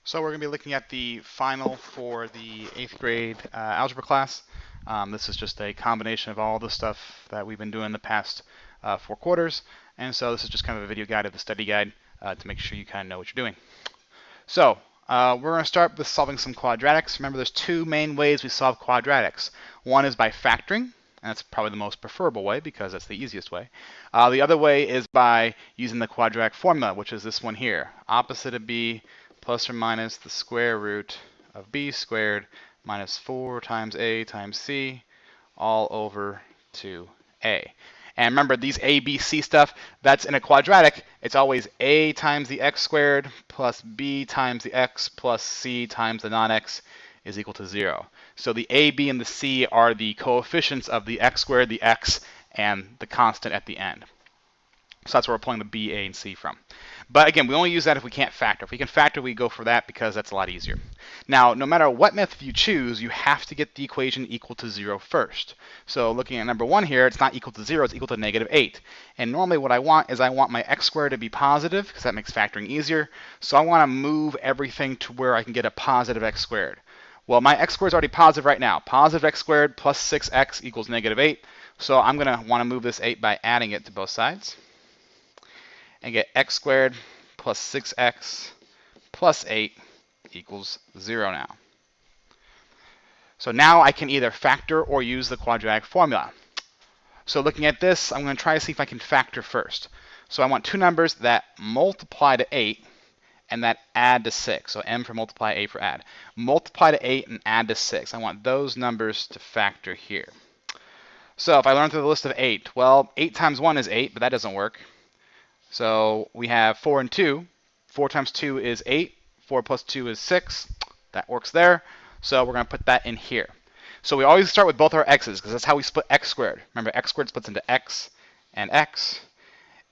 So we're going to be looking at the final for the 8th grade algebra class. This is just a combination of all the stuff that we've been doing the past 4 quarters. And so this is just kind of a video guide of the study guide to make sure you kind of know what you're doing. So we're going to start with solving some quadratics. Remember, there's two main ways we solve quadratics. One is by factoring, and that's probably the most preferable way because that's the easiest way. The other way is by using the quadratic formula, which is this one here. Opposite of b plus or minus the square root of b squared minus 4 times a times c all over 2a. And remember, these a, b, c stuff, that's in a quadratic, it's always a times the x squared plus b times the x plus c times the non-x is equal to 0. So the a, b, and the c are the coefficients of the x squared, the x, and the constant at the end. So that's where we're pulling the b, a, and c from. But again, we only use that if we can't factor. If we can factor, we go for that because that's a lot easier. Now, no matter what method you choose, you have to get the equation equal to 0 first. So looking at number 1 here, it's not equal to 0, it's equal to negative 8. And normally what I want is I want my x squared to be positive because that makes factoring easier. So I want to move everything to where I can get a positive x squared. Well, my x squared is already positive right now. Positive x squared plus 6x equals negative 8. So I'm going to want to move this 8 by adding it to both sides. And get x squared plus 6x plus 8 equals 0 now. So now I can either factor or use the quadratic formula. So looking at this, I'm going to try to see if I can factor first. So I want two numbers that multiply to 8 and that add to 6. So m for multiply, a for add. Multiply to 8 and add to 6. I want those numbers to factor here. So if I learn through the list of 8, well, 8 times 1 is 8, but that doesn't work. So we have 4 and 2. 4 times 2 is 8. 4 plus 2 is 6. That works there. So we're going to put that in here. So we always start with both our x's because that's how we split x squared. Remember, x squared splits into x. And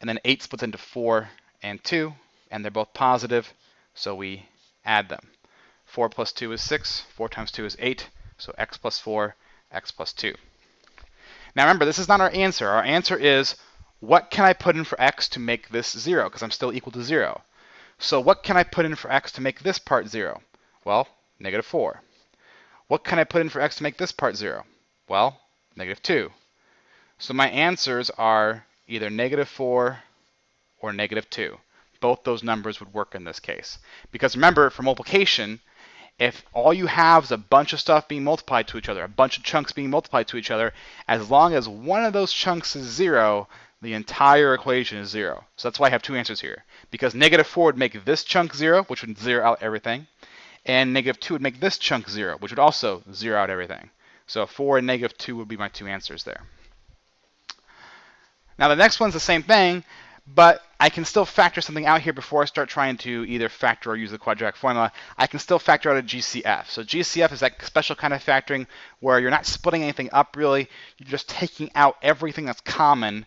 then 8 splits into 4 and 2. And they're both positive, so we add them. 4 plus 2 is 6. 4 times 2 is 8. So x plus 4, x plus 2. Now remember, this is not our answer. Our answer is, what can I put in for x to make this 0? Because I'm still equal to 0. So what can I put in for x to make this part 0? Well, negative 4. What can I put in for x to make this part 0? Well, negative 2. So my answers are either negative 4 or negative 2. Both those numbers would work in this case. Because remember, for multiplication, if all you have is a bunch of stuff being multiplied to each other, a bunch of chunks being multiplied to each other, as long as one of those chunks is 0, the entire equation is 0. So that's why I have two answers here. Because negative 4 would make this chunk 0, which would 0 out everything. And negative 2 would make this chunk 0, which would also 0 out everything. So 4 and negative 2 would be my two answers there. Now the next one's the same thing, but I can still factor something out here before I start trying to either factor or use the quadratic formula. I can still factor out a GCF. So GCF is that special kind of factoring where you're not splitting anything up really. You're just taking out everything that's common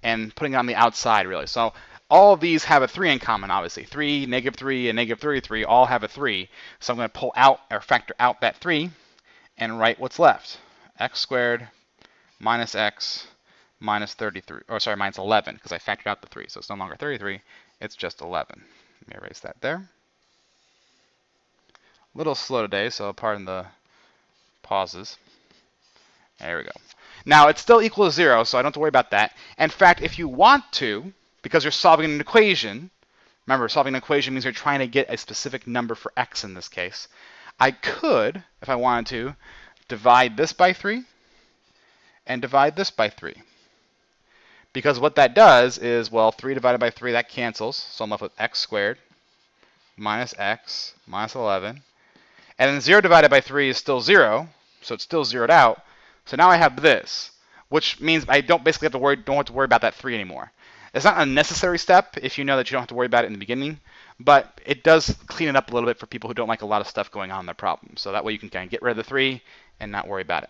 and putting it on the outside, really. So all of these have a 3 in common, obviously. 3, negative 3, and negative 33 all have a 3. So I'm going to pull out or factor out that 3 and write what's left. X squared minus x minus 33, or sorry, minus 11, because I factored out the 3. So it's no longer 33, it's just 11. Let me erase that there. A little slow today, so pardon the pauses. There we go. Now, it's still equal to 0, so I don't have to worry about that. In fact, if you want to, because you're solving an equation, remember, solving an equation means you're trying to get a specific number for x in this case. I could, if I wanted to, divide this by 3 and divide this by 3. Because what that does is, well, 3 divided by 3, that cancels. So I'm left with x squared minus x minus 11. And then 0 divided by 3 is still 0, so it's still zeroed out. So now I have this, which means I don't basically don't have to worry about that 3 anymore. It's not a necessary step if you know that you don't have to worry about it in the beginning, but it does clean it up a little bit for people who don't like a lot of stuff going on in their problem. So that way you can kind of get rid of the 3 and not worry about it.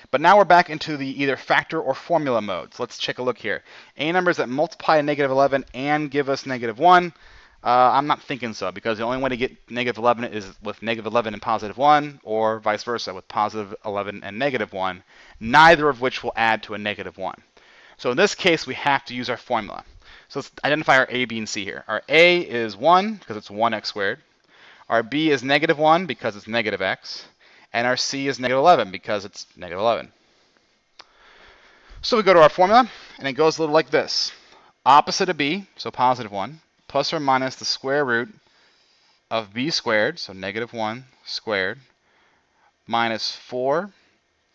But now we're back into the either factor or formula mode. So let's take a look here. A numbers that multiply to negative 11 and give us negative 1. I'm not thinking so, because the only way to get negative 11 is with negative 11 and positive 1, or vice versa, with positive 11 and negative 1, neither of which will add to a negative 1. So in this case, we have to use our formula. So let's identify our a, b, and c here. Our a is 1 because it's 1x squared. Our b is negative 1 because it's negative x. And our c is negative 11 because it's negative 11. So we go to our formula, and it goes a little like this. Opposite of b, so positive 1, plus or minus the square root of b squared, so negative 1 squared, minus 4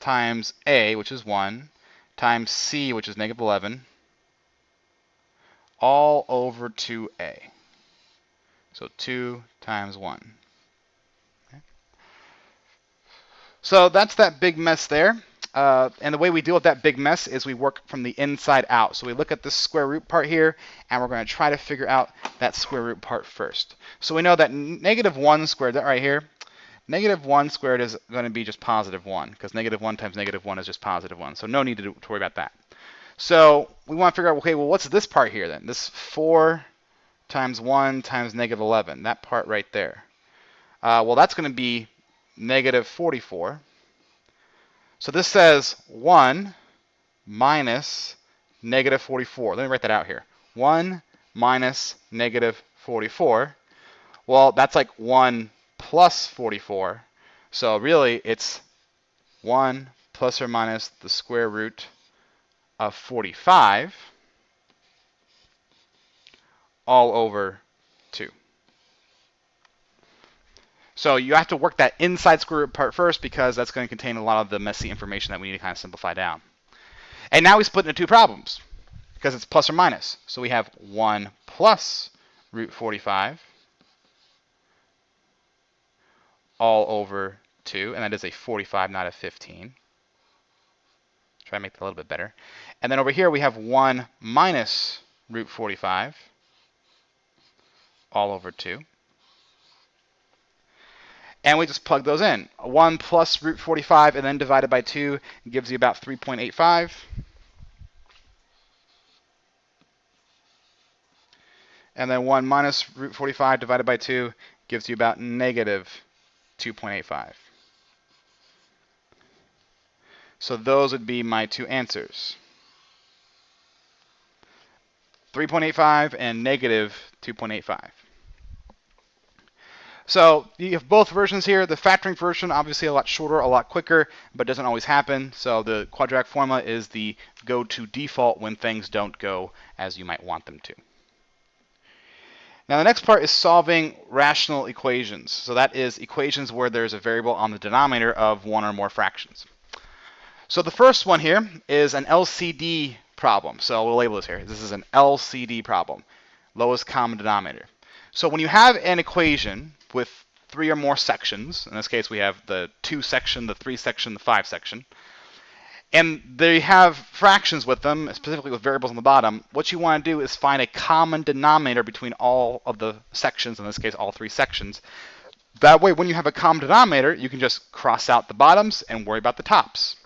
times a, which is 1, times c, which is negative 11, all over 2a. So 2 times 1. Okay. So that's that big mess there. And the way we deal with that big mess is we work from the inside out. So we look at this square root part here, and we're going to try to figure out that square root part first. So we know that negative 1 squared, that right here, negative 1 squared is going to be just positive 1, because negative 1 times negative 1 is just positive 1. So no need to worry about that. So we want to figure out, okay, well, what's this part here then? This 4 times 1 times negative 11, that part right there. Well, that's going to be negative 44. So this says 1 minus negative 44. Let me write that out here. 1 minus negative 44. Well, that's like 1 plus 44. So really, it's 1 plus or minus the square root of 45 all over 2. So you have to work that inside square root part first because that's going to contain a lot of the messy information that we need to kind of simplify down. And now we split into two problems because it's plus or minus. So we have 1 plus root 45 all over 2, and that is a 45, not a 15. Try to make that a little bit better. And then over here we have 1 minus root 45 all over 2. And we just plug those in. 1 plus root 45 and then divided by 2 gives you about 3.85. And then 1 minus root 45 divided by 2 gives you about negative 2.85. So those would be my two answers. 3.85 and negative 2.85. So you have both versions here. The factoring version, obviously a lot shorter, a lot quicker, but doesn't always happen. So the quadratic formula is the go-to default when things don't go as you might want them to. Now the next part is solving rational equations. So that is equations where there's a variable on the denominator of one or more fractions. So the first one here is an LCD problem. So we'll label this here. This is an LCD problem, lowest common denominator. So when you have an equation with 3 or more sections, in this case we have the 2 section, the 3 section, the 5 section, and they have fractions with them, specifically with variables on the bottom, what you want to do is find a common denominator between all of the sections, in this case all 3 sections. That way when you have a common denominator, you can just cross out the bottoms and worry about the tops.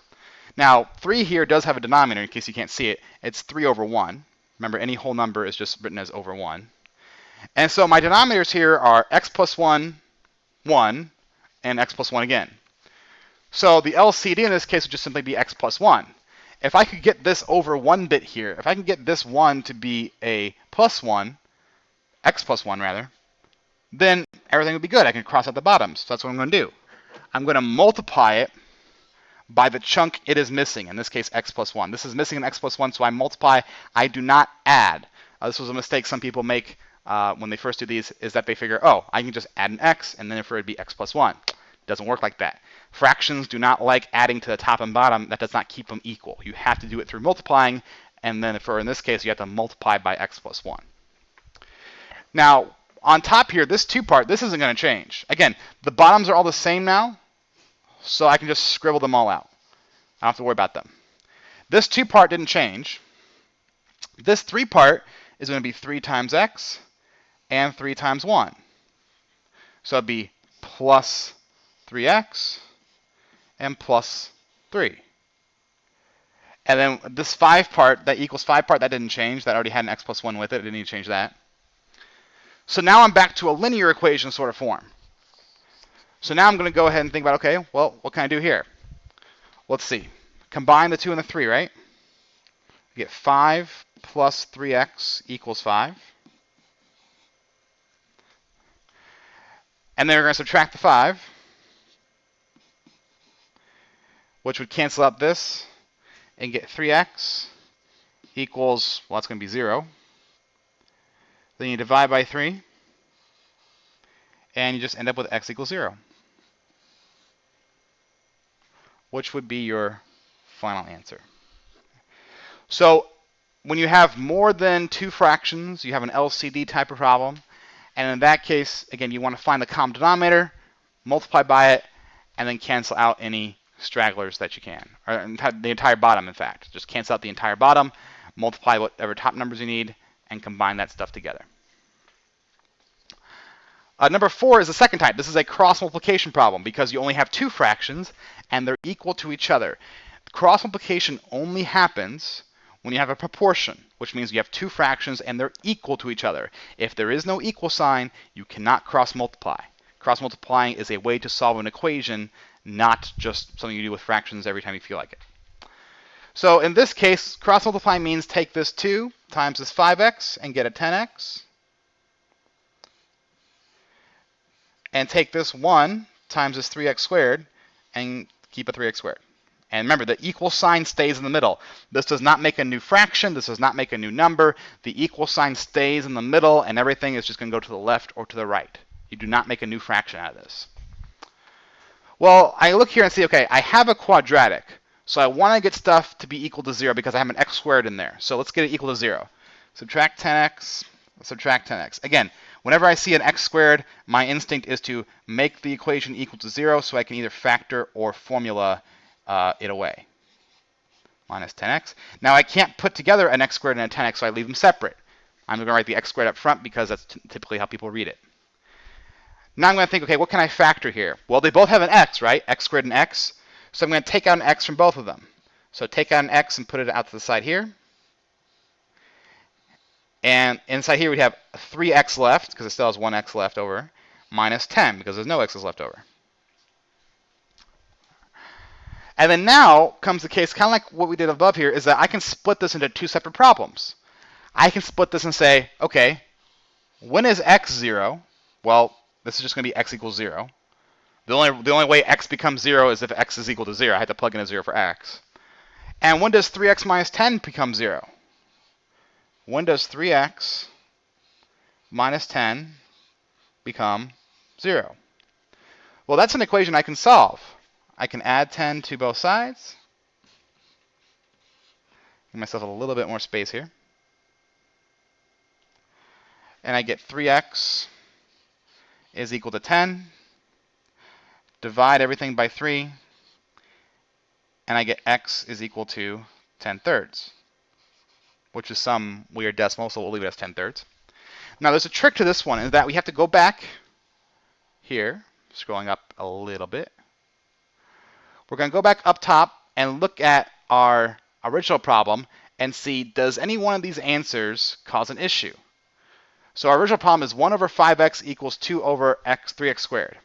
Now 3 here does have a denominator, in case you can't see it. It's 3 over 1. Remember, any whole number is just written as over 1. And so my denominators here are x plus 1, 1, and x plus 1 again. So the LCD in this case would just simply be x plus 1. If I could get this over 1 bit here, if I can get this 1 to be a plus 1, x plus 1 rather, then everything would be good. I can cross out the bottoms. So that's what I'm going to do. I'm going to multiply it by the chunk it is missing, in this case x plus 1. This is missing an x plus 1, so I multiply. I do not add. This was a mistake some people make when they first do these, is that they figure, oh, I can just add an x, and then therefore it would be x plus 1. It doesn't work like that. Fractions do not like adding to the top and bottom. That does not keep them equal. You have to do it through multiplying, and then for in this case, you have to multiply by x plus 1. Now, on top here, this 2 part, this isn't going to change. Again, the bottoms are all the same now, so I can just scribble them all out. I don't have to worry about them. This 2 part didn't change. This 3 part is going to be 3 times x and 3 times 1. So it'd be plus 3x and plus 3. And then this 5 part, that equals 5 part, that didn't change. That already had an x plus 1 with it. I didn't need to change that. So now I'm back to a linear equation sort of form. So now I'm going to go ahead and think about, okay, well, what can I do here? Let's see. Combine the 2 and the 3, right? You get 5 plus 3x equals 5. And then we're going to subtract the 5, which would cancel out this and get 3x equals, well, that's going to be 0. Then you divide by 3, and you just end up with x equals 0, which would be your final answer. So when you have more than two fractions, you have an LCD type of problem. And in that case, again, you want to find the common denominator, multiply by it, and then cancel out any stragglers that you can. Or the entire bottom, in fact. Just cancel out the entire bottom, multiply whatever top numbers you need, and combine that stuff together. Number 4 is the second type. This is a cross multiplication problem because you only have two fractions and they're equal to each other. Cross multiplication only happens when you have a proportion, which means you have two fractions and they're equal to each other. If there is no equal sign, you cannot cross multiply. Cross multiplying is a way to solve an equation, not just something you do with fractions every time you feel like it. So in this case, cross multiplying means take this 2 times this 5x and get a 10x. And take this 1 times this 3x squared and keep a 3x squared. And remember, the equal sign stays in the middle. This does not make a new fraction. This does not make a new number. The equal sign stays in the middle, and everything is just going to go to the left or to the right. You do not make a new fraction out of this. Well, I look here and see, okay, I have a quadratic. So I want to get stuff to be equal to 0 because I have an x squared in there. So let's get it equal to 0. Subtract 10x, subtract 10x. Again, whenever I see an x squared, my instinct is to make the equation equal to 0 so I can either factor or formula it away. Minus 10x. Now I can't put together an x squared and a 10x, so I leave them separate. I'm going to write the x squared up front because that's typically how people read it. Now I'm going to think, okay, what can I factor here? Well, they both have an x, right? X squared and x. So I'm going to take out an x from both of them. So take out an x and put it out to the side here. And inside here we have 3x left, because it still has 1x left over, minus 10, because there's no x's left over. And then now comes the case, kind of like what we did above here, is that I can split this into two separate problems. I can split this and say, okay, when is x 0? Well, this is just going to be x equals 0. The only way x becomes 0 is if x is equal to 0. I had to plug in a 0 for x. And when does 3x minus 10 become 0? When does 3x minus 10 become 0? Well, that's an equation I can solve. I can add 10 to both sides. Give myself a little bit more space here. And I get 3x is equal to 10. Divide everything by 3. And I get x is equal to 10/3, which is some weird decimal, so we'll leave it as 10/3. Now there's a trick to this one, is that we have to go back here, scrolling up a little bit. We're going to go back up top and look at our original problem and see, does any one of these answers cause an issue? So our original problem is 1 over 5x equals 2 over 3x squared.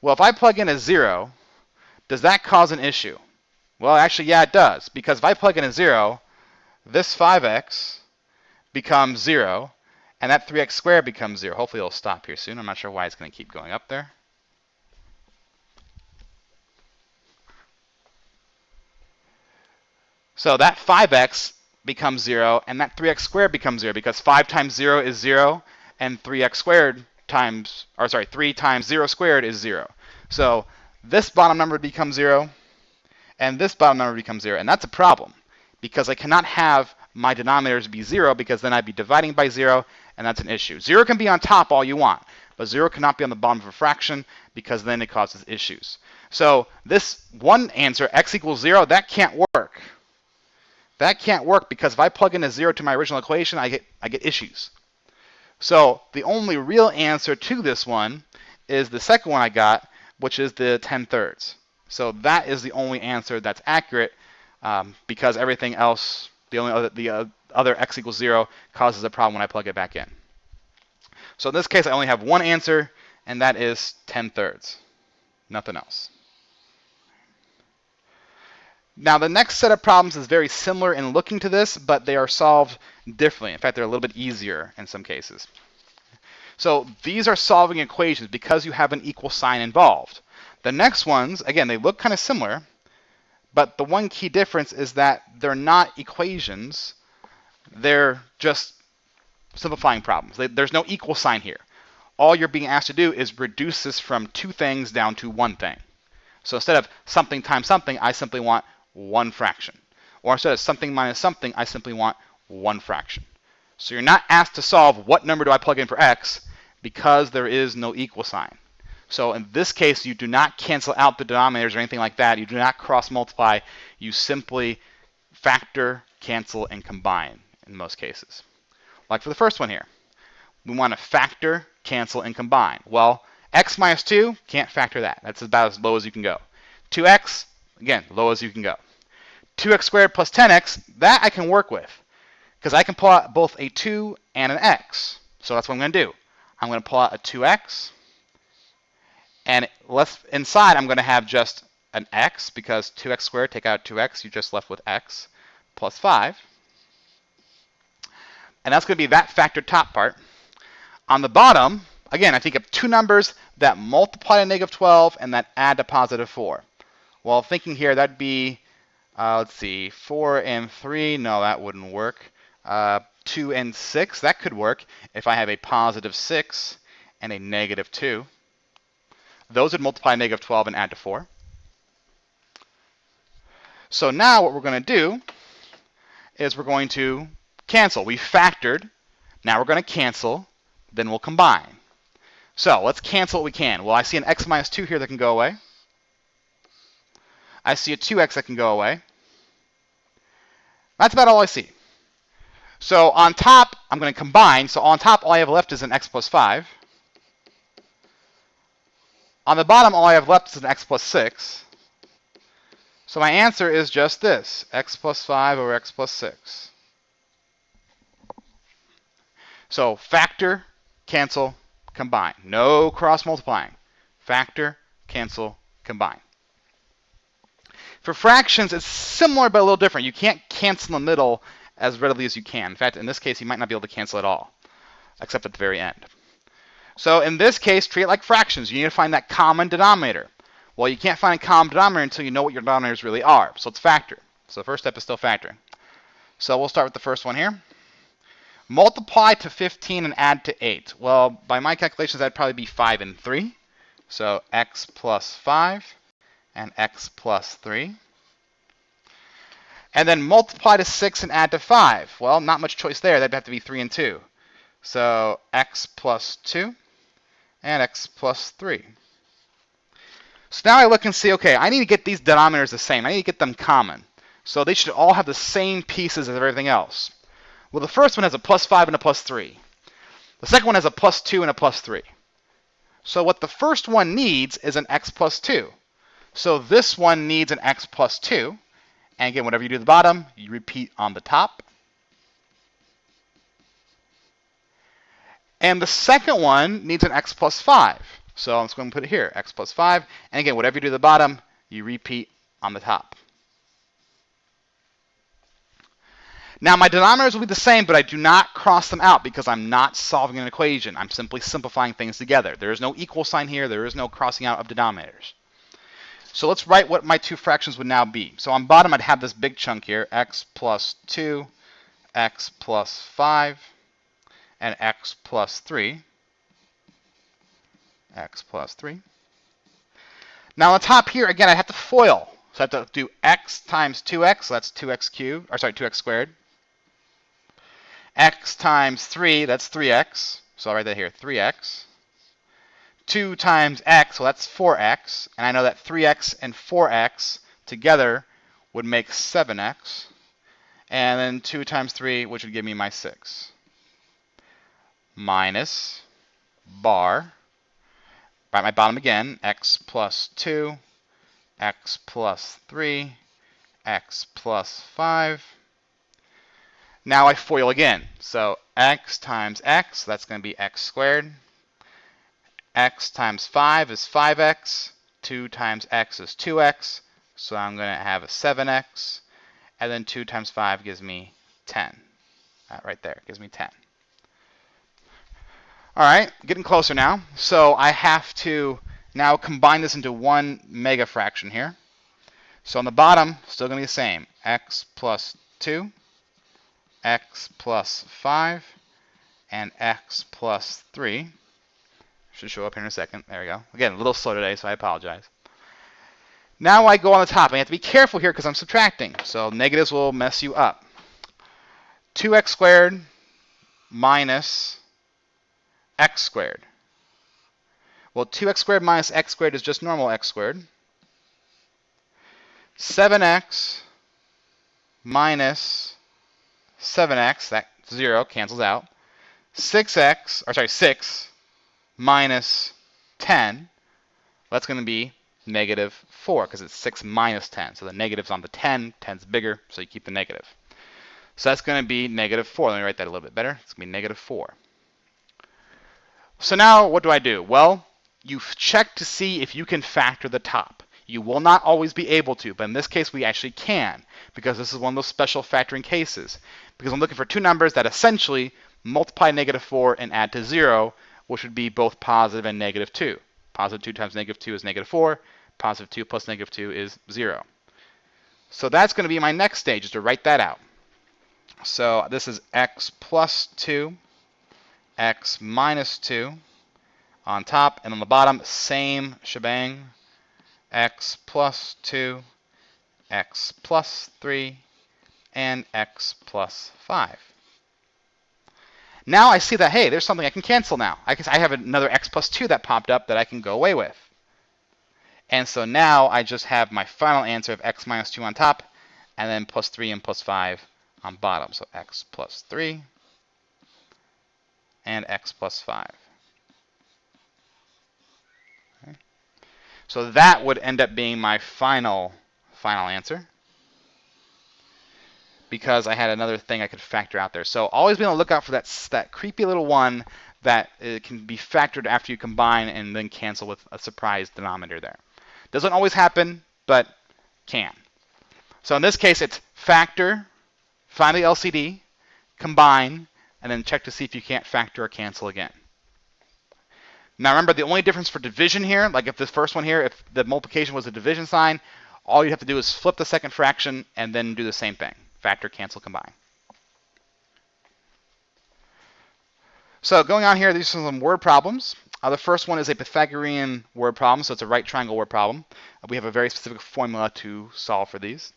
Well, if I plug in a 0, does that cause an issue? Well, actually, yeah, it does. Because if I plug in a 0, this 5x becomes 0, and that 3x squared becomes 0. Hopefully it'll stop here soon. I'm not sure why it's going to keep going up there. So that 5x becomes 0, and that 3x squared becomes 0, because 5 times 0 is 0, and 3x squared times, or sorry, 3 times 0 squared is 0. So this bottom number becomes 0, and this bottom number becomes 0, and that's a problem, because I cannot have my denominators be 0, because then I'd be dividing by 0, and that's an issue. 0 can be on top all you want, but 0 cannot be on the bottom of a fraction, because then it causes issues. So this one answer, x equals 0, that can't work. That can't work because if I plug in a 0 to my original equation, I get issues. So the only real answer to this one is the second one I got, which is the 10/3. So that is the only answer that's accurate, because everything else, the other x equals 0 causes a problem when I plug it back in. So in this case, I only have one answer, and that is 10/3. Nothing else. Now, the next set of problems is very similar in looking to this, but they are solved differently. In fact, they're a little bit easier in some cases. So these are solving equations because you have an equal sign involved. The next ones, again, they look kind of similar, but the one key difference is that they're not equations. They're just simplifying problems. There's no equal sign here. All you're being asked to do is reduce this from two things down to one thing. So instead of something times something, I simply want one fraction. Or instead of something minus something, I simply want one fraction. So you're not asked to solve what number do I plug in for x because there is no equal sign. So in this case, you do not cancel out the denominators or anything like that. You do not cross multiply. You simply factor, cancel, and combine in most cases. Like for the first one here, we want to factor, cancel, and combine. Well, x minus 2, can't factor that. That's about as low as you can go. 2x, again, low as you can go. 2x squared plus 10x, that I can work with because I can pull out both a 2 and an x. So that's what I'm going to do. I'm going to pull out a 2x, and inside I'm going to have just an x because 2x squared, take out 2x, you're just left with x plus 5. And that's going to be that factored top part. On the bottom, again, I think of two numbers that multiply to negative 12 and that add to positive 4. Well, thinking here, that'd be, let's see, 4 and 3. No, that wouldn't work. 2 and 6, that could work if I have a positive 6 and a negative 2. Those would multiply negative 12 and add to 4. So now what we're going to do is we're going to cancel. We factored. Now we're going to cancel. Then we'll combine. So let's cancel what we can. Well, I see an x minus 2 here that can go away. I see a 2x that can go away. That's about all I see. So on top, I'm going to combine. So on top, all I have left is an x plus 5. On the bottom, all I have left is an x plus 6. So my answer is just this, x plus 5 over x plus 6. So factor, cancel, combine. No cross multiplying. Factor, cancel, combine. For fractions, it's similar but a little different. You can't cancel in the middle as readily as you can. In fact, in this case, you might not be able to cancel at all, except at the very end. So in this case, treat it like fractions. You need to find that common denominator. Well, you can't find a common denominator until you know what your denominators really are. So let's factor. So the first step is still factoring. So we'll start with the first one here. Multiply to 15 and add to 8. Well, by my calculations, that'd probably be 5 and 3. So x plus 5 and x plus 3. And then multiply to 6 and add to 5. Well, not much choice there. That'd have to be 3 and 2. So x plus 2 and x plus 3. So now I look and see, okay, I need to get these denominators the same. I need to get them common. So they should all have the same pieces as everything else. Well, the first one has a plus 5 and a plus 3. The second one has a plus 2 and a plus 3. So what the first one needs is an x plus 2. So this one needs an x plus 2. And again, whatever you do at the bottom, you repeat on the top. And the second one needs an x plus 5. So I'm just going to put it here, x plus 5. And again, whatever you do at the bottom, you repeat on the top. Now, my denominators will be the same, but I do not cross them out because I'm not solving an equation. I'm simply simplifying things together. There is no equal sign here. There is no crossing out of denominators. So let's write what my two fractions would now be. So on bottom, I'd have this big chunk here, x plus 2, x plus 5, and x plus 3. X plus 3. Now on top here, again, I have to FOIL. So I have to do x times 2x, so that's 2x cubed, or sorry, 2x squared. X times 3, that's 3x. So I'll write that here, 3x. 2 times x, well, that's 4x. And I know that 3x and 4x together would make 7x. And then 2 times 3, which would give me my 6. Minus bar. Write my bottom again, x plus 2, x plus 3, x plus 5. Now I FOIL again. So x times x, that's going to be x squared. X times 5 is 5x. 2 times x is 2x. So I'm going to have a 7x, and then 2 times 5 gives me 10. Right there, gives me 10. All right, getting closer now. So I have to now combine this into one mega fraction here. So on the bottom, still going to be the same. X plus 2, x plus 5, and x plus 3. Should show up here in a second. There we go. Again, a little slow today, so I apologize. Now I go on the top. I have to be careful here because I'm subtracting. So negatives will mess you up. 2x squared minus x squared. Well, 2x squared minus x squared is just normal x squared. 7x minus 7x, that 0 cancels out. 6 minus 10, that's going to be negative 4 because it's 6 minus 10. So the negative's on the 10, 10's bigger, so you keep the negative. So that's going to be negative 4. Let me write that a little bit better. It's going to be negative 4. So now what do? Well, you check to see if you can factor the top. You will not always be able to, but in this case we actually can, because this is one of those special factoring cases. Because I'm looking for two numbers that essentially multiply negative 4 and add to 0, which would be both positive and negative 2. Positive 2 times negative 2 is negative 4. Positive 2 plus negative 2 is 0. So that's going to be my next stage, is to write that out. So this is x plus 2, x minus 2 on top, and on the bottom, same shebang. X plus 2, x plus 3, and x plus 5. Now I see that, hey, there's something I can cancel now. I have another x plus 2 that popped up that I can go away with. And so now I just have my final answer of x minus 2 on top, and then plus 3 and plus 5 on bottom. So x plus 3 and x plus 5. Okay. So that would end up being my final answer, because I had another thing I could factor out there. So always be on the lookout for that creepy little one that it can be factored after you combine and then cancel with a surprise denominator there. Doesn't always happen, but can. So in this case, it's factor, find the LCD, combine, and then check to see if you can't factor or cancel again. Now remember, the only difference for division here, like if this first one here, if the multiplication was a division sign, all you have to do is flip the second fraction and then do the same thing. Factor, cancel, combine. So going on here, these are some word problems. The first one is a Pythagorean word problem, so it's a right triangle word problem. We have a very specific formula to solve for these.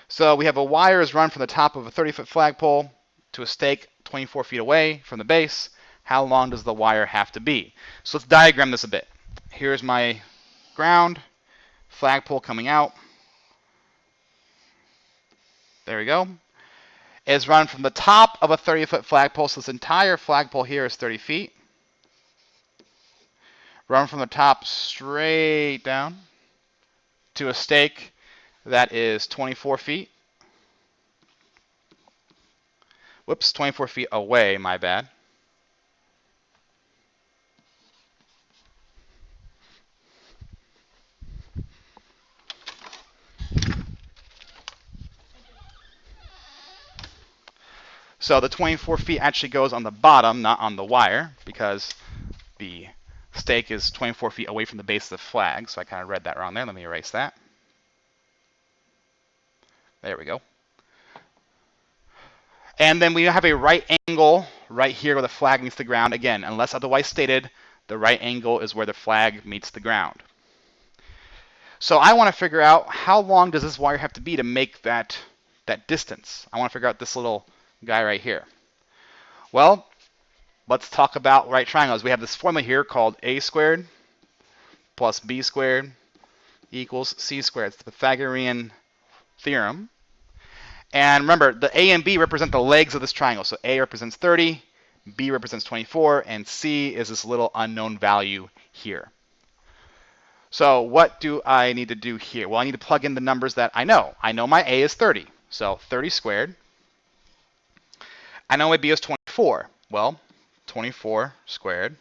So we have a wire is run from the top of a 30-foot flagpole to a stake 24 feet away from the base. How long does the wire have to be? So let's diagram this a bit. Here's my ground, flagpole coming out. There we go. Is run from the top of a 30-foot flagpole, so this entire flagpole here is 30 feet. Run from the top straight down to a stake that is 24 feet. Whoops, 24 feet away, my bad. So the 24 feet actually goes on the bottom, not on the wire, because the stake is 24 feet away from the base of the flag. So I kind of read that wrong there. Let me erase that. There we go. And then we have a right angle right here where the flag meets the ground. Again, unless otherwise stated, the right angle is where the flag meets the ground. So I want to figure out how long does this wire have to be to make that distance. I want to figure out this little guy right here. Well, let's talk about right triangles. We have this formula here called a squared plus b squared equals c squared. It's the Pythagorean theorem. And remember, the a and b represent the legs of this triangle. So a represents 30, b represents 24, and c is this little unknown value here. So what do I need to do here? Well, I need to plug in the numbers that I know. I know my a is 30, so 30 squared. I know my b is 24. Well, 24 squared.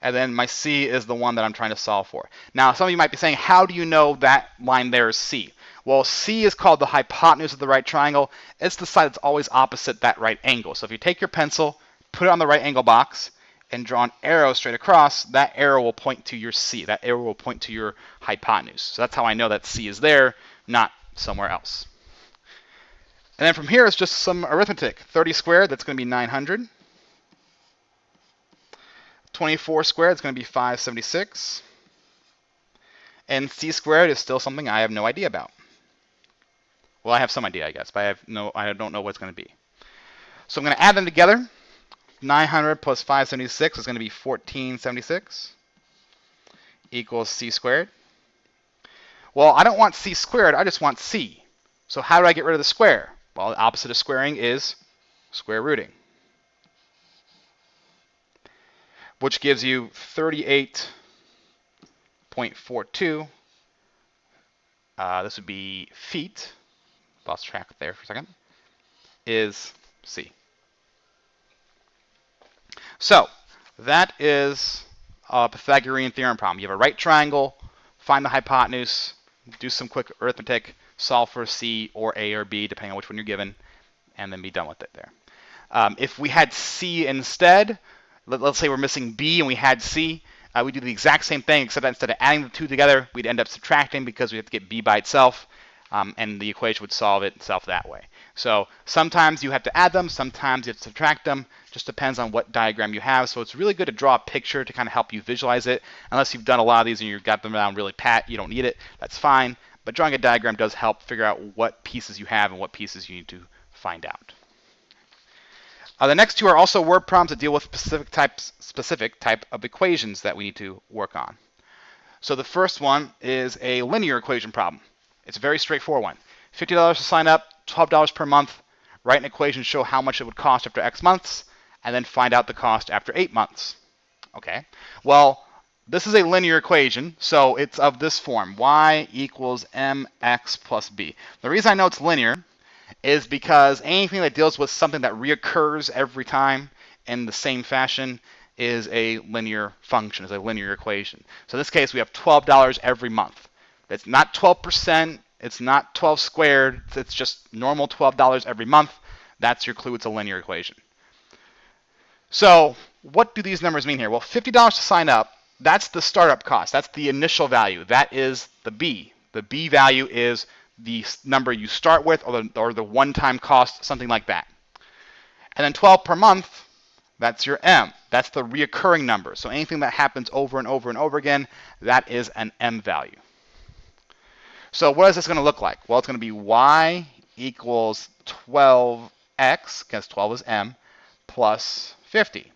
and then my C is the one that I'm trying to solve for. Now, some of you might be saying, how do you know that line there is C? Well, C is called the hypotenuse of the right triangle. It's the side that's always opposite that right angle. So if you take your pencil, put it on the right angle box, and draw an arrow straight across, that arrow will point to your C. That arrow will point to your hypotenuse. So that's how I know that C is there, not somewhere else. And then from here is just some arithmetic. 30 squared, that's going to be 900. 24 squared, it's going to be 576. And C squared is still something I have no idea about. Well, I have some idea, I guess, but I don't know what it's going to be. So I'm going to add them together. 900 plus 576 is going to be 1476 equals C squared. Well, I don't want C squared, I just want C. So how do I get rid of the square? Well, the opposite of squaring is square rooting, which gives you 38.42. This would be feet. Lost track there for a second. Is C. So that is a Pythagorean theorem problem. You have a right triangle, find the hypotenuse, do some quick arithmetic, solve for C or A or B, depending on which one you're given, and then be done with it there. If we had C instead, let's say we're missing B and we had C, we do the exact same thing, except that instead of adding the two together, we'd end up subtracting because we have to get B by itself, and the equation would solve itself that way. So sometimes you have to add them, sometimes you have to subtract them. Just depends on what diagram you have. So it's really good to draw a picture to kind of help you visualize it. Unless you've done a lot of these and you've got them down really pat, you don't need it. That's fine. But drawing a diagram does help figure out what pieces you have and what pieces you need to find out. The next two are also word problems that deal with specific type of equations that we need to work on. So the first one is a linear equation problem. It's a very straightforward one. $50 to sign up, $12 per month. Write an equation to show how much it would cost after X months, and then find out the cost after 8 months. Okay. Well, this is a linear equation, so it's of this form: y equals mx plus b. The reason I know it's linear is because anything that deals with something that reoccurs every time in the same fashion is a linear function, is a linear equation. So in this case, we have $12 every month. It's not 12%, it's not 12 squared, it's just normal $12 every month. That's your clue, it's a linear equation. So what do these numbers mean here? Well, $50 to sign up, that's the startup cost. That's the initial value. That is the B. The B value is the number you start with, or the one-time cost, something like that. And then 12 per month, that's your M. That's the reoccurring number. So anything that happens over and over and over again, that is an M value. So what is this going to look like? Well, it's going to be y equals 12x, because 12 is M, plus 50.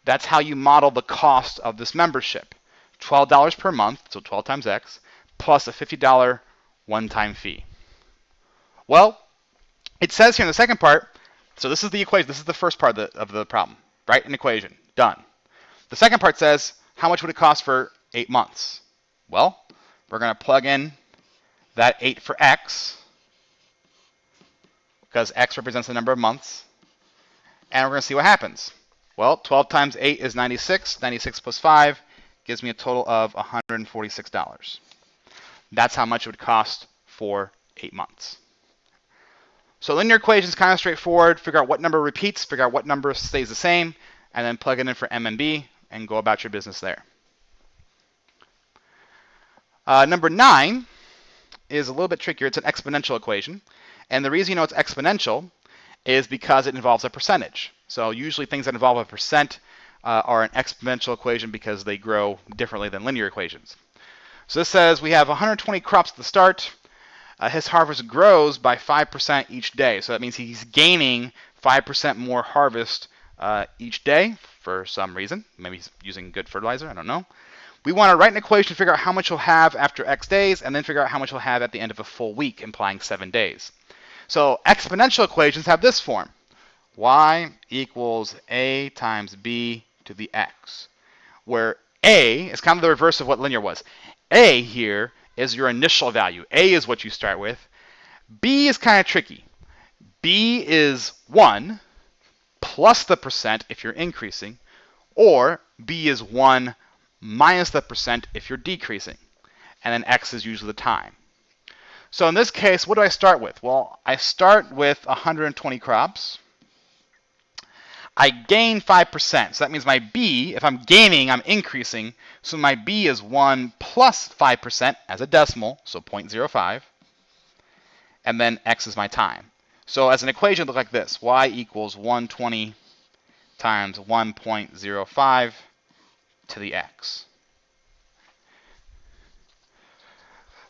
That's how you model the cost of this membership. $12 per month, so 12 times x, plus a $50 one-time fee. Well, it says here in the second part, so this is the equation, this is the first part of the problem. Write an equation. Done. The second part says, how much would it cost for 8 months? Well, we're going to plug in that 8 for x, because x represents the number of months, and we're going to see what happens. Well, 12 times 8 is 96. 96 plus 5 gives me a total of $146. That's how much it would cost for 8 months. So linear equation is kind of straightforward. Figure out what number repeats, figure out what number stays the same, and then plug it in for M and B, and go about your business there. Number 9 is a little bit trickier. It's an exponential equation. And the reason you know it's exponential is because it involves a percentage. So usually things that involve a percent are an exponential equation because they grow differently than linear equations. So this says we have 120 crops at the start. His harvest grows by 5% each day. So that means he's gaining 5% more harvest each day for some reason. Maybe he's using good fertilizer, I don't know. We want to write an equation to figure out how much he'll have after X days, and then figure out how much he'll have at the end of a full week, implying 7 days. So exponential equations have this form: y equals a times b to the x, where a is kind of the reverse of what linear was. A here is your initial value. A is what you start with. B is kind of tricky. B is 1 plus the percent if you're increasing, or B is 1 minus the percent if you're decreasing. And then X is usually the time. So in this case, what do I start with? Well, I start with 120 crops. I gain 5%. So that means my B, if I'm gaining, I'm increasing. So my B is 1 plus 5% as a decimal, so 0.05. And then X is my time. So as an equation, it looks like this. Y equals 120 times 1.05 to the X.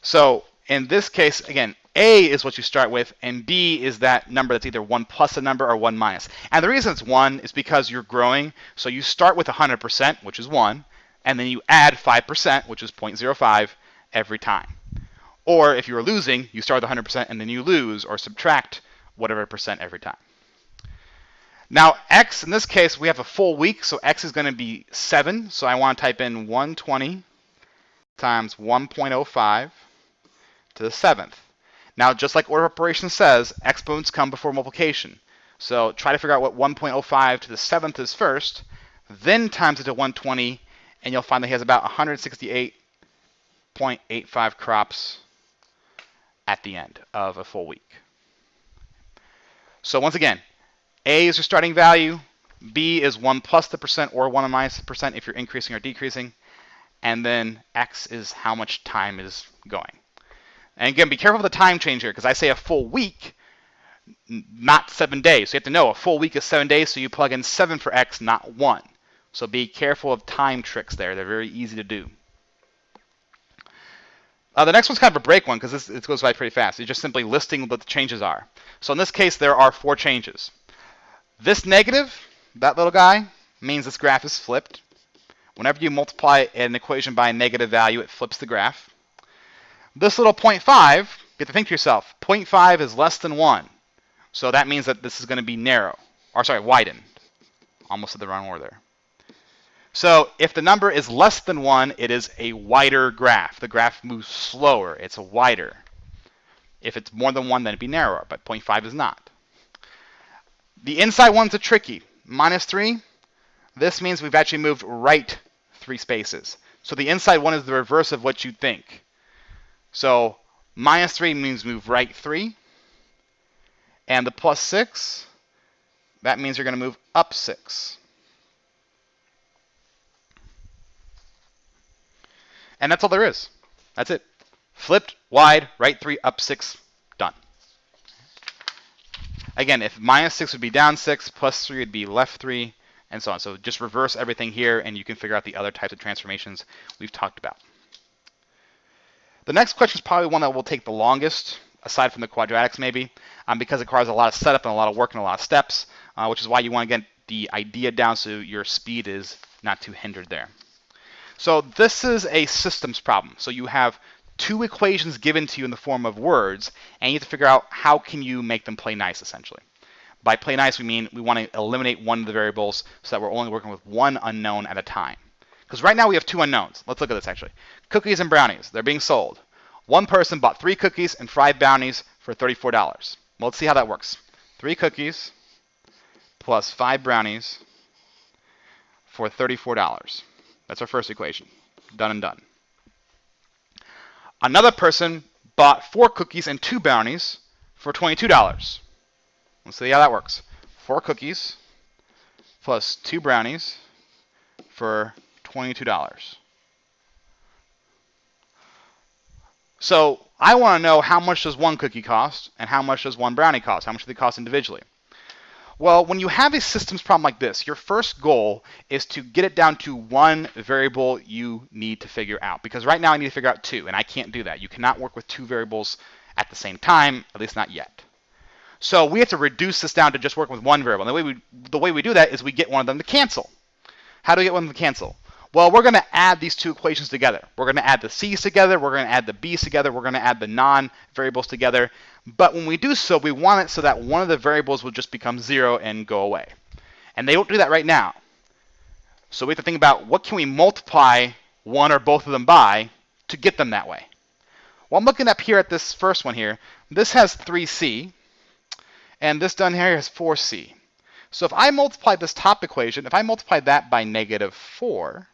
So in this case, again, A is what you start with, and B is that number that's either 1 plus a number or 1 minus. And the reason it's 1 is because you're growing, so you start with 100%, which is 1, and then you add 5%, which is 0.05, every time. Or if you were losing, you start with 100% and then you lose or subtract whatever percent every time. Now, X, in this case, we have a full week, so X is going to be 7. So I want to type in 120 times 1.05 to the 7th. Now, just like order of operations says, exponents come before multiplication. So try to figure out what 1.05 to the 7th is first, then times it to 120, and you'll find that he has about 168.85 crops at the end of a full week. So once again, A is your starting value, B is 1 plus the percent or 1 minus the percent if you're increasing or decreasing, and then X is how much time is going. And again, be careful of the time change here, because I say a full week, not 7 days. So you have to know a full week is 7 days, so you plug in 7 for X, not 1. So be careful of time tricks there. They're very easy to do. The next one's kind of a break one, because it goes by pretty fast. It's just simply listing what the changes are. So in this case, there are 4 changes. This negative, that little guy, means this graph is flipped. Whenever you multiply an equation by a negative value, it flips the graph. This little 0.5, you have to think to yourself, 0.5 is less than 1. So that means that this is going to be narrow. Or sorry, widened. Almost said the wrong word there. So if the number is less than 1, it is a wider graph. The graph moves slower. It's wider. If it's more than 1, then it'd be narrower, but 0.5 is not. The inside ones are tricky. -3, this means we've actually moved right 3 spaces. So the inside one is the reverse of what you'd think. So -3 means move right 3. And the +6, that means you're going to move up 6. And that's all there is. That's it. Flipped, wide, right 3, up 6, done. Again, if -6 would be down 6, +3 would be left 3, and so on. So just reverse everything here, and you can figure out the other types of transformations we've talked about. The next question is probably one that will take the longest, aside from the quadratics maybe, because it requires a lot of setup and a lot of work and a lot of steps, which is why you want to get the idea down so your speed is not too hindered there. So this is a systems problem. So you have 2 equations given to you in the form of words, and you have to figure out how can you make them play nice, essentially. By play nice, we mean we want to eliminate one of the variables so that we're only working with one unknown at a time. Because right now we have 2 unknowns. Let's look at this, actually. Cookies and brownies. They're being sold. One person bought 3 cookies and 5 brownies for $34. Well, let's see how that works. 3 cookies plus 5 brownies for $34. That's our first equation. Done and done. Another person bought 4 cookies and 2 brownies for $22. Let's see how that works. 4 cookies plus 2 brownies for $22. So I want to know how much does 1 cookie cost and how much does 1 brownie cost? How much do they cost individually? Well, when you have a systems problem like this, your first goal is to get it down to 1 variable you need to figure out. Because right now I need to figure out 2, and I can't do that. You cannot work with 2 variables at the same time, at least not yet. So we have to reduce this down to just working with 1 variable. And the way we do that is we get one of them to cancel. How do we get one of them to cancel? Well, we're going to add these 2 equations together. We're going to add the c's together. We're going to add the b's together. We're going to add the non-variables together. But when we do so, we want it so that one of the variables will just become 0 and go away. And they don't do that right now. So we have to think about what can we multiply one or both of them by to get them that way. Well, I'm looking up here at this first one here. This has 3c, and this down here has 4c. So if I multiply this top equation, if I multiply that by negative 4,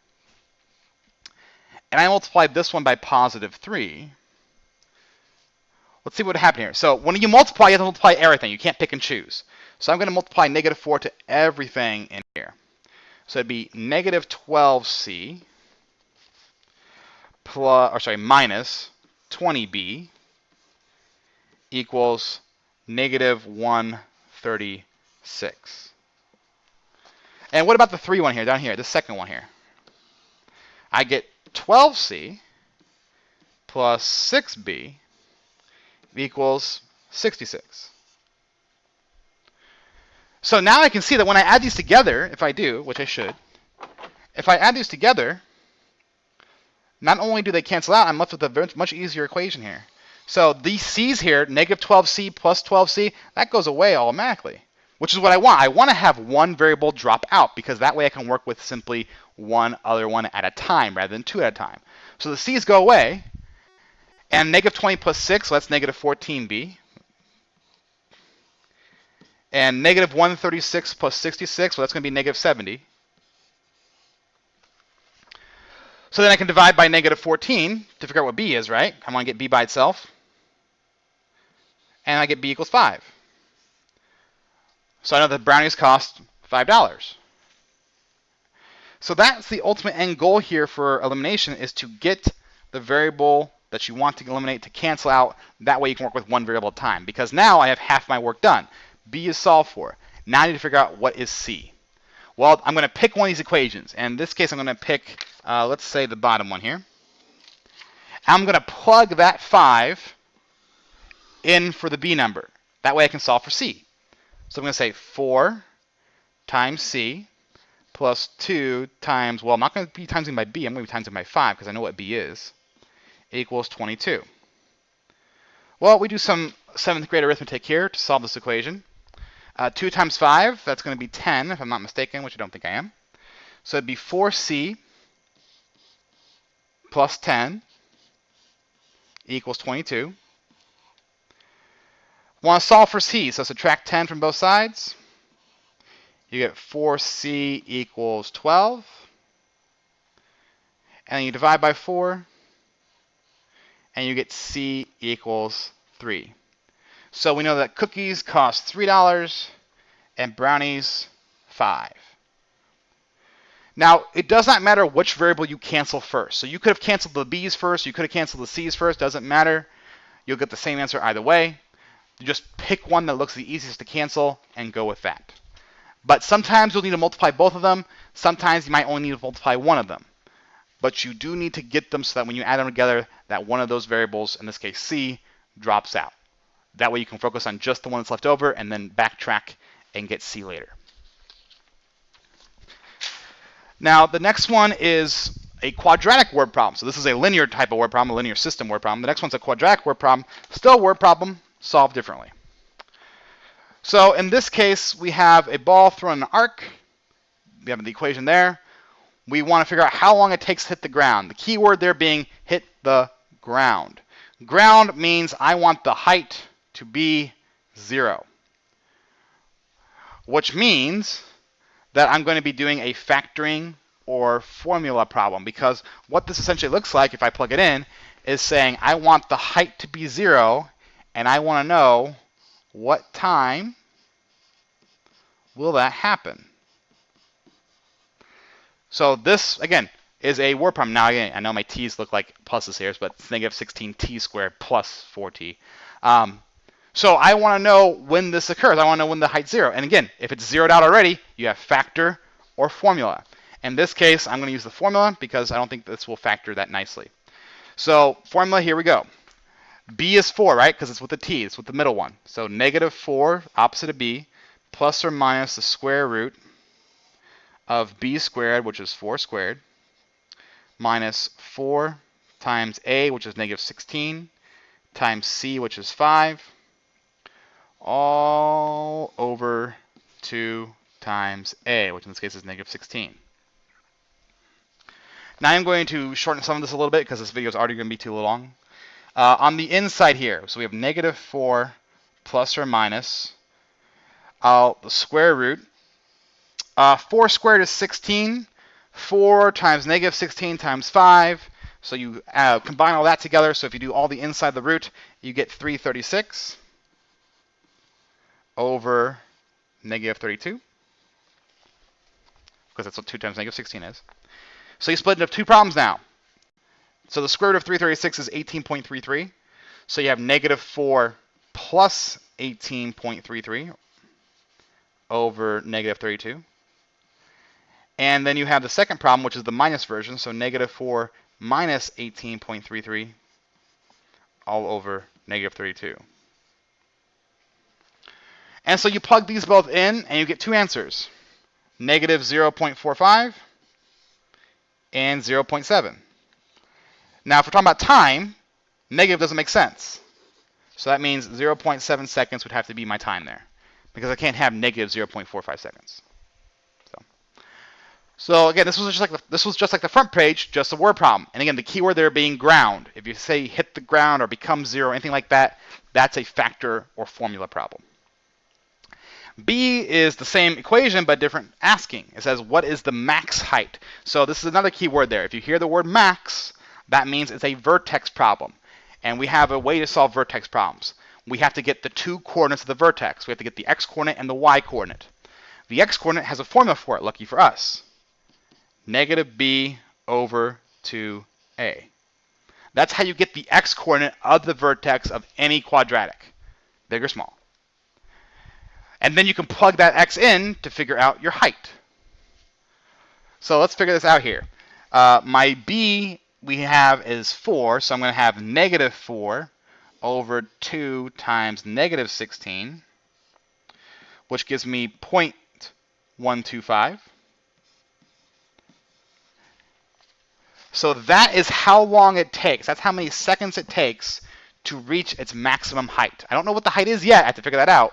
and I multiply this one by positive 3, let's see what happened here. So when you multiply, you have to multiply everything. You can't pick and choose. So I'm going to multiply negative 4 to everything in here. So it'd be negative 12c minus 20b equals negative 136. And what about the 3 one here, down here, the second one here? I get 12c plus 6b equals 66. So now I can see that when I add these together, if I do, which I should, if I add these together, not only do they cancel out, I'm left with a much easier equation here. So these c's here, negative 12c plus 12c, that goes away automatically, which is what I want. I want to have one variable drop out because that way I can work with simply one other one at a time rather than two at a time. So the c's go away, and negative 20 plus 6, so that's negative 14b. And negative 136 plus 66, well, that's going to be negative 70. So then I can divide by negative 14 to figure out what b is, right? I want to get b by itself. And I get b equals 5. So I know that brownies cost $5. So that's the ultimate end goal here for elimination, is to get the variable that you want to eliminate to cancel out. That way you can work with one variable at a time. Because now I have half my work done. B is solved for. Now I need to figure out what is C. Well, I'm going to pick one of these equations. And in this case, I'm going to pick, let's say, the bottom one here. I'm going to plug that 5 in for the B number. That way I can solve for C. So I'm going to say 4 times C plus 2 times, well, I'm not going to be timesing by B. I'm going to be timesing by 5 because I know what B is, equals 22. Well, we do some 7th grade arithmetic here to solve this equation. 2 times 5, that's going to be 10, if I'm not mistaken, which I don't think I am. So it'd be 4c plus 10 equals 22. Want to solve for c, so subtract 10 from both sides. You get 4c equals 12. And then you divide by 4, and you get c equals 3. So we know that cookies cost $3 and brownies $5. Now, it does not matter which variable you cancel first. So you could have canceled the b's first, you could have canceled the c's first, doesn't matter. You'll get the same answer either way. You just pick one that looks the easiest to cancel and go with that. But sometimes you'll need to multiply both of them. Sometimes you might only need to multiply one of them. But you do need to get them so that when you add them together, that one of those variables, in this case c, drops out. That way you can focus on just the one that's left over and then backtrack and get C later. Now, the next one is a quadratic word problem. So this is a linear type of word problem, a linear system word problem. The next one's a quadratic word problem. Still a word problem, solved differently. So in this case, we have a ball thrown in an arc. We have the equation there. We want to figure out how long it takes to hit the ground. The key word there being hit the ground. Ground means I want the height to be 0, which means that I'm going to be doing a factoring or formula problem, because what this essentially looks like, if I plug it in, is saying I want the height to be 0, and I want to know what time will that happen. So this, again, is a word problem. Now, again, I know my t's look like pluses here, but it's negative 16t squared plus 4t. So I want to know when this occurs. I want to know when the height's 0. And again, if it's zeroed out already, you have factor or formula. In this case, I'm going to use the formula because I don't think this will factor that nicely. So formula, here we go. B is 4, right? Because it's with the t. It's with the middle one. So negative 4, opposite of b, plus or minus the square root of b squared, which is 4 squared, minus 4 times a, which is negative 16, times c, which is 5, all over 2 times a, which in this case is negative 16. Now I'm going to shorten some of this a little bit because this video is already going to be too long. On the inside here, so we have negative 4 plus or minus the square root 4 squared is 16. 4 times negative 16 times 5. So you combine all that together. So if you do all the inside the root, you get 336 over negative 32. Because that's what 2 times negative 16 is. So you split into 2 problems now. So the square root of 336 is 18.33. So you have negative 4 plus 18.33 over negative 32. And then you have the second problem, which is the minus version. So negative 4 minus 18.33 all over negative 32. And so you plug these both in, and you get 2 answers. Negative 0.45 and 0.7. Now, if we're talking about time, negative doesn't make sense. So that means 0.7 seconds would have to be my time there, because I can't have negative 0.45 seconds. So again, this was just like the front page, just a word problem. And again, the keyword there being ground. If you say hit the ground or become 0, anything like that, that's a factor or formula problem. B is the same equation but different asking. It says, what is the max height? So this is another keyword there. If you hear the word max, that means it's a vertex problem. And we have a way to solve vertex problems. We have to get the 2 coordinates of the vertex. We have to get the x-coordinate and the y-coordinate. The x-coordinate has a formula for it, lucky for us. Negative b over 2a. That's how you get the x-coordinate of the vertex of any quadratic, big or small. And then you can plug that x in to figure out your height. So let's figure this out here. My b we have is 4, so I'm going to have negative 4 over 2 times negative 16, which gives me 0.125. So that is how long it takes. That's how many seconds it takes to reach its maximum height. I don't know what the height is yet. I have to figure that out.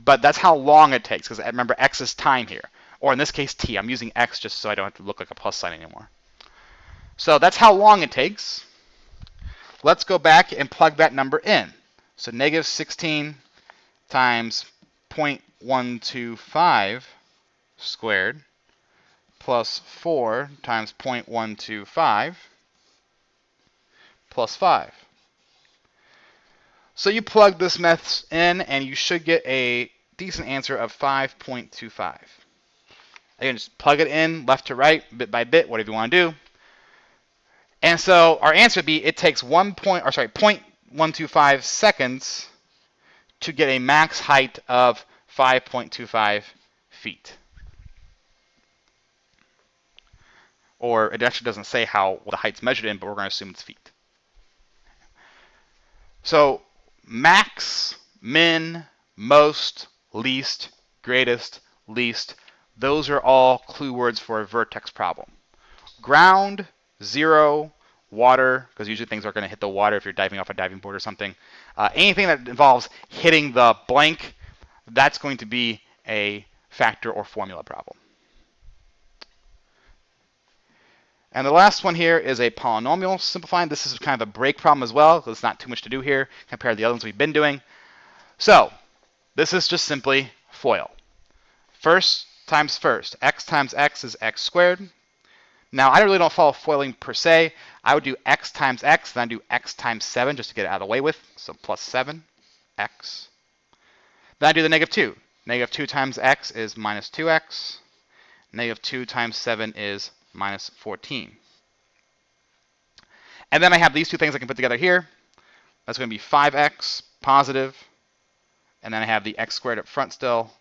But that's how long it takes, because remember, x is time here. Or in this case, t. I'm using x just so I don't have to look like a plus sign anymore. So that's how long it takes. Let's go back and plug that number in. So negative 16 times 0.125 squared plus 4 times 0.125 plus 5. So you plug this method in, and you should get a decent answer of 5.25. Again, just plug it in left to right, bit by bit, whatever you want to do. And so our answer would be it takes 0.125 seconds to get a max height of 5.25 feet. Or it actually doesn't say what the height's measured in, but we're going to assume it's feet. So max, min, most, least, greatest, least, those are all clue words for a vertex problem. Ground, 0, water, because usually things are going to hit the water if you're diving off a diving board or something. Anything that involves hitting the blank, that's going to be a factor or formula problem. And the last one here is a polynomial simplifying. This is kind of a break problem as well, because it's not too much to do here compared to the other ones we've been doing. So this is just simply FOIL. First times first. X times x is x squared. Now, I really don't follow foiling per se. I would do x times x, then I do x times 7 just to get it out of the way with. So plus 7, x. Then I do the negative 2. Negative 2 times x is minus 2x. Negative 2 times 7 is minus 14. And then I have these two things I can put together here. That's going to be 5x positive. And then I have the x squared up front still.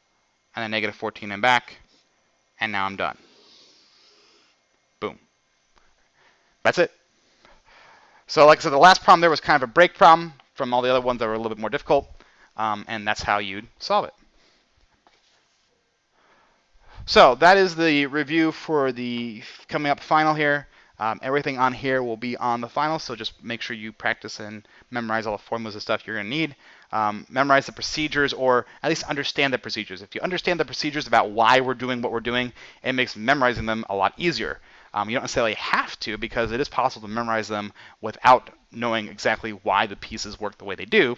And then negative 14 in back. And now I'm done. Boom. That's it. So like I said, the last problem there was kind of a break problem from all the other ones that were a little bit more difficult. And that's how you'd solve it. So that is the review for the coming up final here. Everything on here will be on the final, so just make sure you practice and memorize all the formulas and stuff you're going to need. Memorize the procedures, or at least understand the procedures. If you understand the procedures about why we're doing what we're doing, it makes memorizing them a lot easier. You don't necessarily have to, because it is possible to memorize them without knowing exactly why the pieces work the way they do.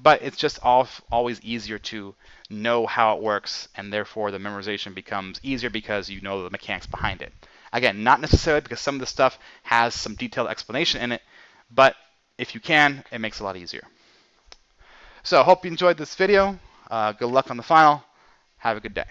but it's just always easier to know how it works, and therefore the memorization becomes easier because you know the mechanics behind it. Again, not necessarily because some of the stuff has some detailed explanation in it, but if you can, it makes it a lot easier. So I hope you enjoyed this video. Good luck on the final. Have a good day.